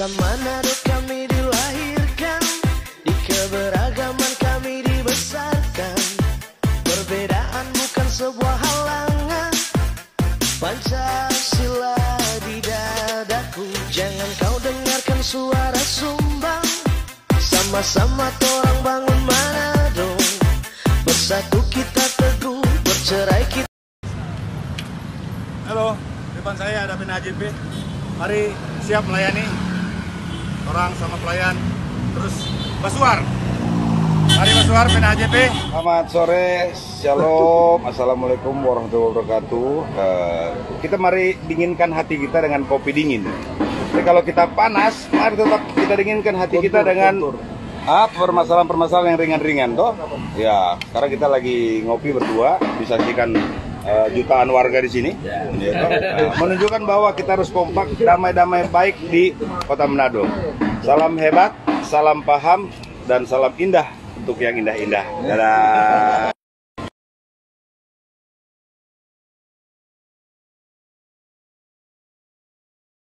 Kota Manado kami dilahirkan, di keberagaman kami dibesarkan. Perbedaan bukan sebuah halangan, Pancasila di dadaku. Jangan kau dengarkan suara sumbang, sama-sama torang bangun Manado. Bersatu kita teguh, bercerai kita. Halo, depan saya ada PNHJP. Mari siap melayani orang sama pelayan. Terus Basuar. Mari Basuar, PNHJP. Selamat sore, shalom, assalamualaikum warahmatullahi wabarakatuh. Kita mari dinginkan hati kita dengan kopi dingin. Tapi kalau kita panas, mari tetap kita dinginkan hati kita dengan permasalahan-permasalahan yang ringan-ringan, toh. Ya, sekarang kita lagi ngopi berdua, disaksikan jutaan warga di sini, ya, menunjukkan bahwa kita harus kompak, damai-damai baik di Kota Manado. Salam hebat, salam paham, dan salam indah untuk yang indah-indah. Dadah.